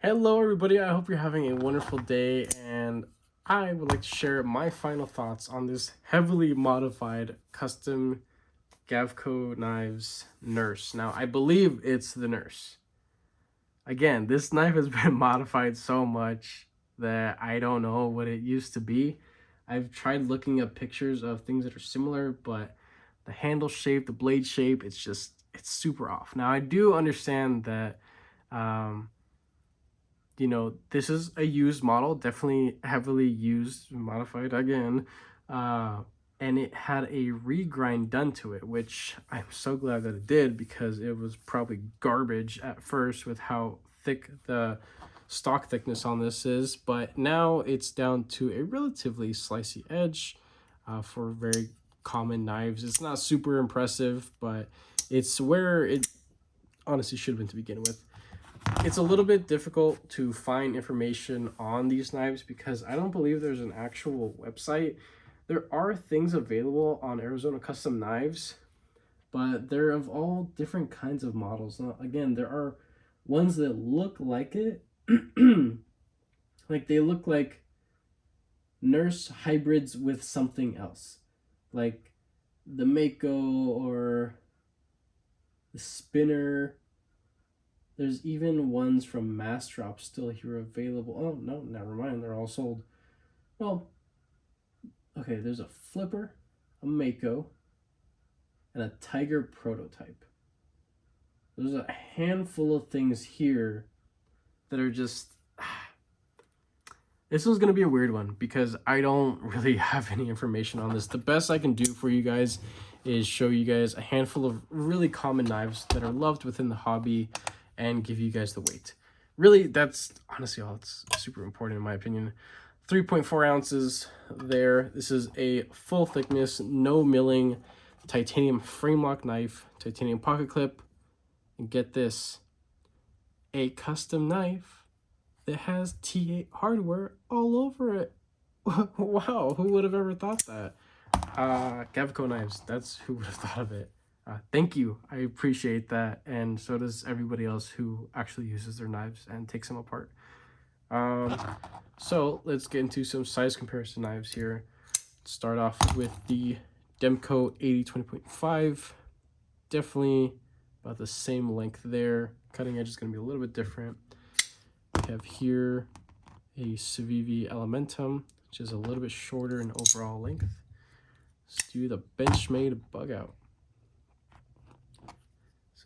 Hello, everybody. I hope you're having a wonderful day, and I would like to share my final thoughts on this heavily modified custom Gavko knives Nurse. Now, I believe it's the Nurse. Again, this knife has been modified so much that I don't know what it used to be. I've tried looking up pictures of things that are similar, but the handle shape, the blade shape, it's super off. Now, I do understand that. Um, this is a used model, definitely heavily used, modified again. Uh, and it had a regrind done to it, which I'm so glad that it did because it was probably garbage at first with how thick the stock thickness on this is. But now it's down to a relatively slicey edge for very common knives. It's not super impressive, but it's where it honestly should have been to begin with. It's a little bit difficult to find information on these knives because I don't believe there's an actual website. There are things available on Arizona Custom Knives, but they're of all different kinds of models. Now, again, there are ones that look like it, like they look like Nurse hybrids with something else, like the Mako or the Spinner. There's even ones from Mass Drop still here available. Oh, no, never mind. They're all sold. Well, okay, there's a Flipper, a Mako, and a Tiger prototype. There's a handful of things here that are just. This one's going to be a weird one because I don't really have any information on this. The best I can do for you guys is show you guys a handful of really common knives that are loved within the hobby and give you guys the weight. Really, that's honestly all that's super important in my opinion. 3.4 ounces there. This is a full thickness, no milling, titanium frame lock knife, titanium pocket clip, and get this, a custom knife that has T8 hardware all over it. Wow, who would have ever thought that? Gavko knives, that's who would have thought of it. Thank you, I appreciate that, and so does everybody else who actually uses their knives and takes them apart. So let's get into some size comparison knives here. Start off with the Demco 80-20.5. Definitely about the same length there. Cutting edge is going to be a little bit different. We have here a Civivi Elementum, which is a little bit shorter in overall length. Let's do the Benchmade Bug Out.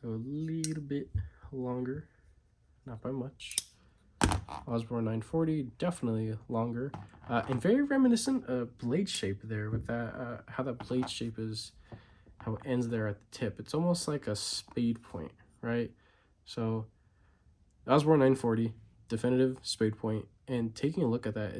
So a little bit longer, not by much. Osborne 940, definitely longer, and very reminiscent of blade shape there with that, how that blade shape is, how it ends there at the tip. It's almost like a spade point, right? So Osborne 940, definitive spade point, and taking a look at that,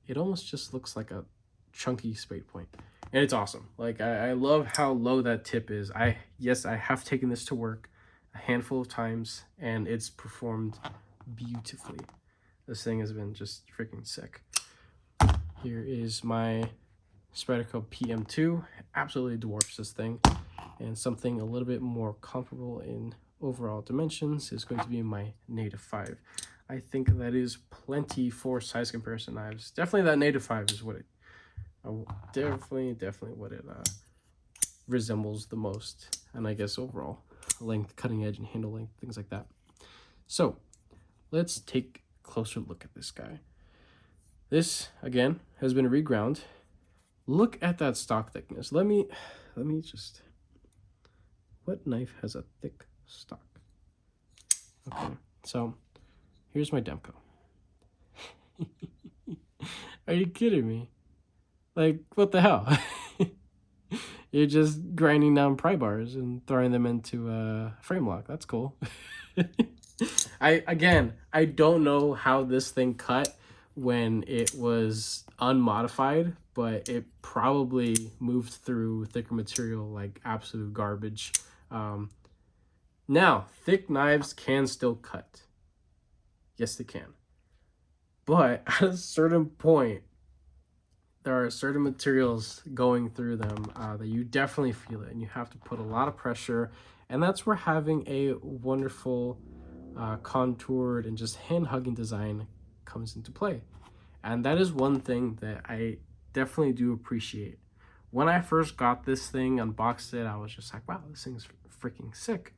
it almost just looks like a chunky spade point, and it's awesome. Like I love how low that tip is. I have taken this to work a handful of times, and it's performed beautifully. This thing has been just freaking sick. Here is my Spyderco PM2. Absolutely dwarfs this thing, and something a little bit more comparable in overall dimensions is going to be my Native 5. I think that is plenty for size comparison knives. Definitely that Native 5 is what it definitely what it resembles the most, and I guess overall length, cutting edge, and handle length, things like that. So let's take a closer look at this guy. This again has been reground. Look at that stock thickness. Let me just, what knife has a thick stock? Okay, so here's my Demco. Are you kidding me? Like, what the hell? You're just grinding down pry bars and throwing them into a frame lock. That's cool. I don't know how this thing cut when it was unmodified, but it probably moved through thicker material like absolute garbage. Now, thick knives can still cut. Yes, they can. But at a certain point, there are certain materials going through them that you definitely feel it, and you have to put a lot of pressure. And that's where having a wonderful contoured and just hand-hugging design comes into play. And that is one thing that I definitely do appreciate. When I first got this thing, unboxed it, I was just like, wow, this thing's freaking sick.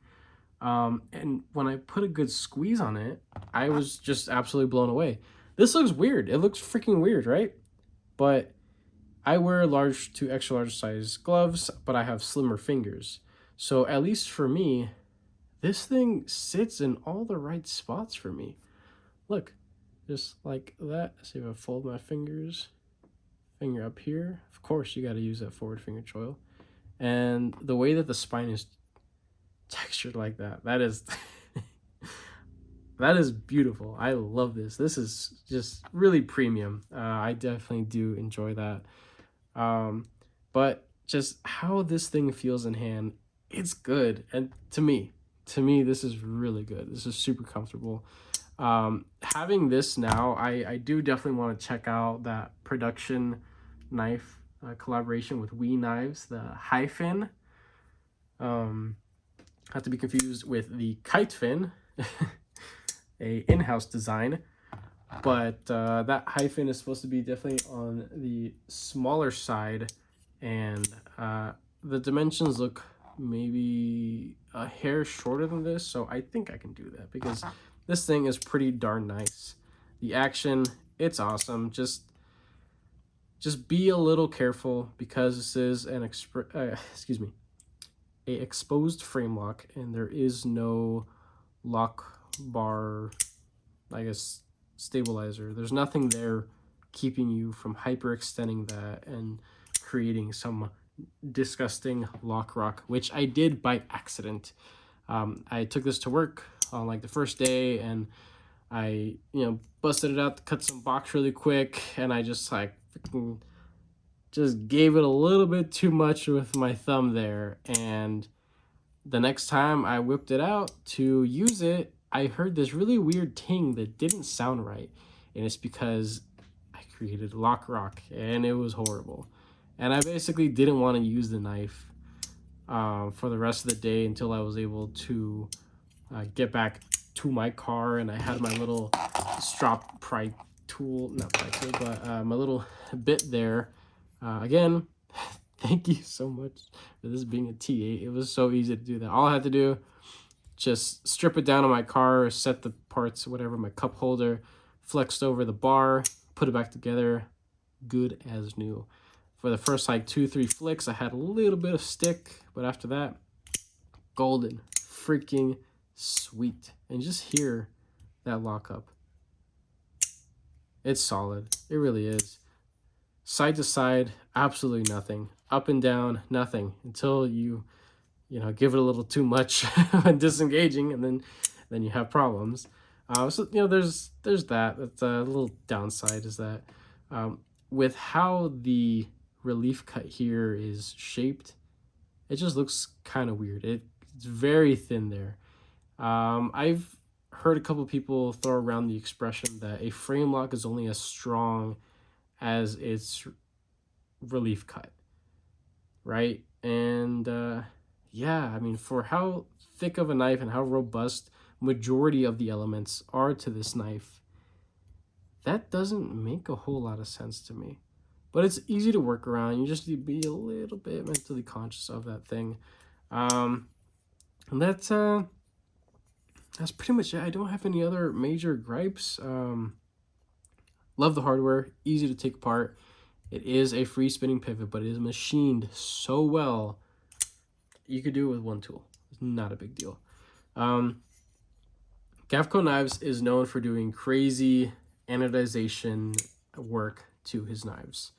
And when I put a good squeeze on it, I was just absolutely blown away. This looks weird. It looks freaking weird, right? But I wear large to extra large size gloves, but I have slimmer fingers. So at least for me, this thing sits in all the right spots for me. Look, just like that. See if I fold my fingers, finger up here. Of course, you got to use that forward finger choil. And the way that the spine is textured like that, that is that is beautiful. I love this. This is just really premium. I definitely do enjoy that. But just how this thing feels in hand, it's good. And to me, this is really good. This is super comfortable. Having this now, I do definitely want to check out that production knife collaboration with We Knives, the hyphen. Not to be confused with the kite fin, a in-house design. But that hyphen is supposed to be definitely on the smaller side, and the dimensions look maybe a hair shorter than this, so I think I can do that because this thing is pretty darn nice. The action, it's awesome. Just be a little careful because this is an a exposed frame lock, and there is no lock bar, I guess, stabilizer. There's nothing there keeping you from hyperextending that and creating some disgusting lock rock, which I did by accident. I took this to work on like the first day, and I busted it out to cut some box really quick, and I just like freaking just gave it a little bit too much with my thumb there. And the next time I whipped it out to use it, I heard this really weird ting that didn't sound right. And it's because I created lock rock, and it was horrible. And I basically didn't want to use the knife for the rest of the day until I was able to get back to my car, and I had my little strop pry tool, not pry tool, but my little bit there. Again, thank you so much for this being a T8. It was so easy to do that. All I had to do, just strip it down on my car, set the parts, whatever, my cup holder, flexed over the bar, put it back together, good as new. For the first like 2-3 flicks, I had a little bit of stick, but after that, golden, freaking sweet. And just hear that lockup. It's solid. It really is. Side to side, absolutely nothing. Up and down, nothing. Until you give it a little too much when disengaging, and then you have problems. So there's that. That's a little downside, is that with how the relief cut here is shaped, it just looks kind of weird. It's very thin there. I've heard a couple people throw around the expression that a frame lock is only as strong as its relief cut, right? And yeah, I mean, for how thick of a knife and how robust majority of the elements are to this knife, that doesn't make a whole lot of sense to me. But it's easy to work around. You just need to be a little bit mentally conscious of that thing. And that's pretty much it. I don't have any other major gripes. Love the hardware, easy to take apart. It is a free spinning pivot, but it is machined so well, you could do it with one tool. It's not a big deal. Gavko Knives is known for doing crazy anodization work to his knives.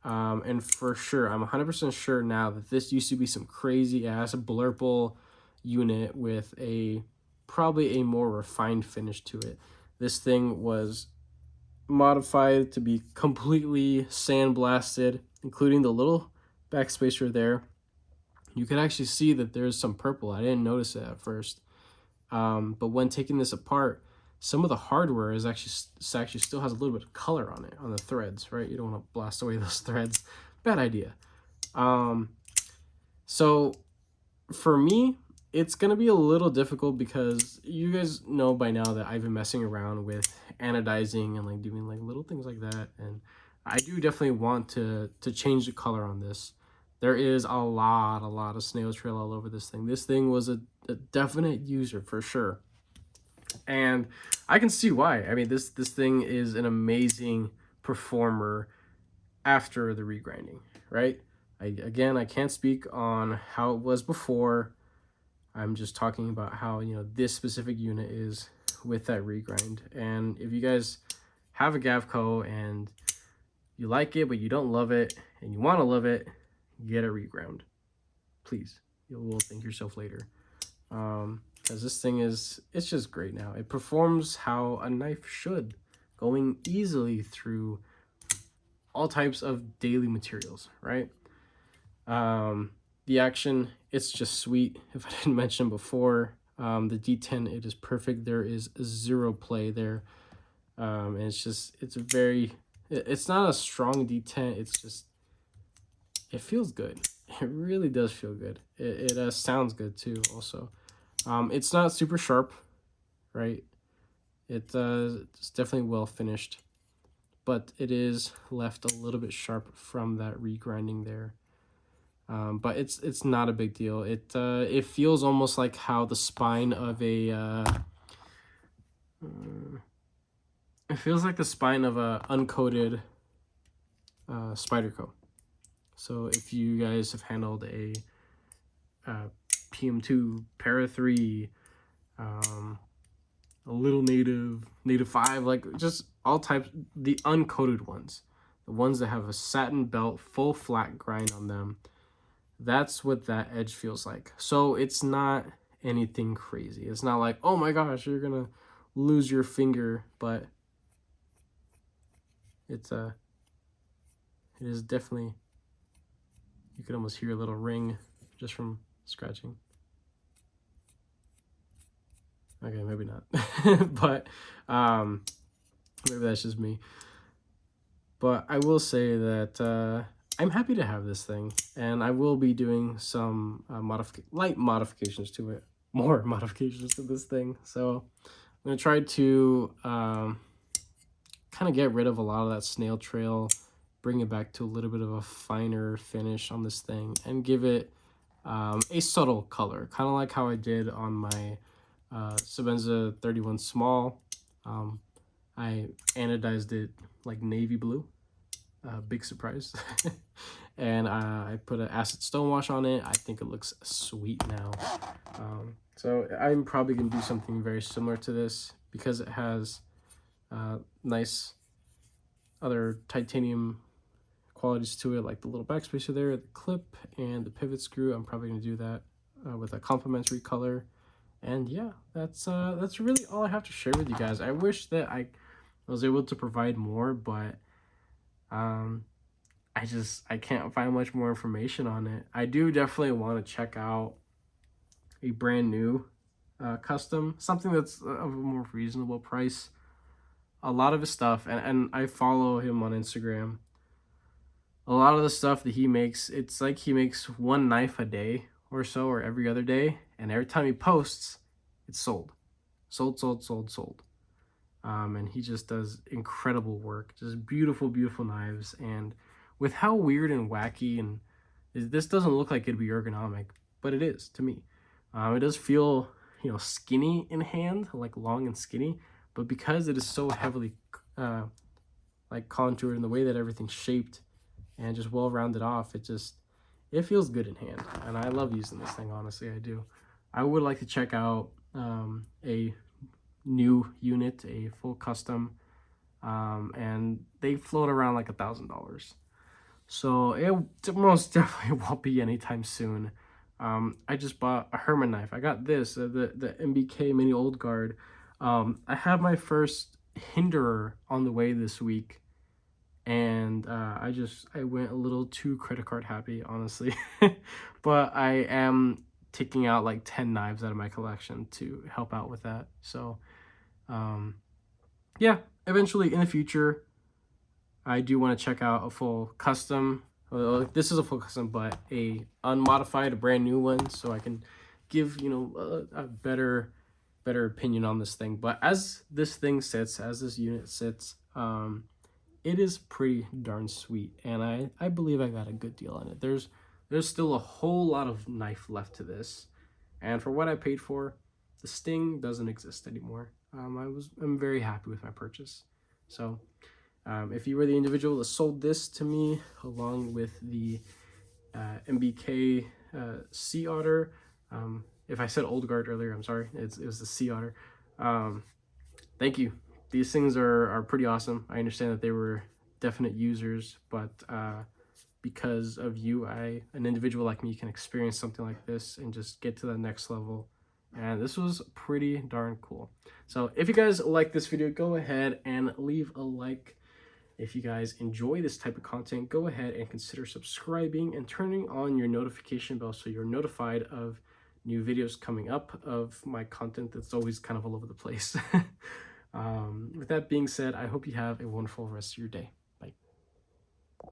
And for sure, I'm 100% sure now that this used to be some crazy ass blurple unit with probably a more refined finish to it. This thing was modified to be completely sandblasted, including the little backspacer there. You can actually see that there's some purple. I didn't notice it at first. But when taking this apart, some of the hardware is actually still has a little bit of color on it, on the threads, right? You don't want to blast away those threads. Bad idea. So for me, it's going to be a little difficult because you guys know by now that I've been messing around with anodizing and like doing like little things like that. And I do definitely want to change the color on this. There is a lot of snail trail all over this thing. This thing was a definite user for sure. And I can see why. I mean, this thing is an amazing performer after the regrinding, right? I can't speak on how it was before. I'm just talking about how, you know, this specific unit is with that regrind. And if you guys have a Gavko and you like it, but you don't love it, and you want to love it, get a reground. Please. You will thank yourself later. Because this thing it's just great now. It performs how a knife should, going easily through all types of daily materials, right? The action, it's just sweet. If I didn't mention before, the D10, it is perfect. There is zero play there. And it's not a strong D10. It's just, it feels good. It really does feel good. It sounds good too also. It's not super sharp, right? It's definitely well finished, but it is left a little bit sharp from that regrinding there. But it's not a big deal. It feels almost like how the spine of a it feels like the spine of a uncoated Spyderco. So if you guys have handled a PM2, Para 3, a little native 5, like just all types, the uncoated ones, the ones that have a satin belt, full flat grind on them, that's what that edge feels like. So it's not anything crazy. It's not like, oh my gosh, you're gonna lose your finger, but it is definitely, you could almost hear a little ring just from scratching. Okay, maybe not. But maybe that's just me. But I will say that I'm happy to have this thing, and I will be doing some light modifications to it, more modifications to this thing. So I'm going to try to kind of get rid of a lot of that snail trail, bring it back to a little bit of a finer finish on this thing, and give it a subtle color, kind of like how I did on my Sebenza 31 small. I anodized it like navy blue, big surprise. And I put an acid stonewash on it. I think it looks sweet now. So I'm probably gonna do something very similar to this because it has nice other titanium qualities to it, like the little backspacer there, the clip, and the pivot screw. I'm probably gonna do that with a complementary color. And yeah, that's really all I have to share with you guys. I wish that I was able to provide more, but I can't find much more information on it. I do definitely want to check out a brand new custom, something that's of a more reasonable price. A lot of his stuff, and I follow him on Instagram. A lot of the stuff that he makes, it's like he makes one knife a day or so, or every other day, and every time he posts, it's sold. And he just does incredible work, just beautiful knives. And with how weird and wacky, and this doesn't look like it'd be ergonomic, but it is to me. It does feel, you know, skinny in hand, like long and skinny, but because it is so heavily like contoured in the way that everything's shaped and just well rounded off, it feels good in hand. And I love using this thing, honestly, I do. I would like to check out a new unit, a full custom, and they float around like $1,000. So it most definitely won't be anytime soon. I just bought a Herman knife. I got this, the MBK Mini Old Guard. I had my first Hinderer on the way this week, and I went a little too credit card happy, honestly. But I am taking out like 10 knives out of my collection to help out with that. So yeah, eventually in the future, I do want to check out a full custom. Well, this is a full custom, but a unmodified, a brand new one, so I can give, you know, a better opinion on this thing. But as this thing sits, as this unit sits, it is pretty darn sweet, and I believe I got a good deal on it. There's still a whole lot of knife left to this, and for what I paid for, the sting doesn't exist anymore. I'm very happy with my purchase. So if you were the individual that sold this to me along with the MBK Sea Otter, if I said Old Guard earlier, I'm sorry, it was the Sea Otter. Thank you. These things are pretty awesome. I understand that they were definite users, but because of you, an individual like me can experience something like this and just get to the next level. And this was pretty darn cool. So if you guys like this video, go ahead and leave a like. If you guys enjoy this type of content, go ahead and consider subscribing and turning on your notification bell so you're notified of new videos coming up of my content that's always kind of all over the place. With that being said, I hope you have a wonderful rest of your day.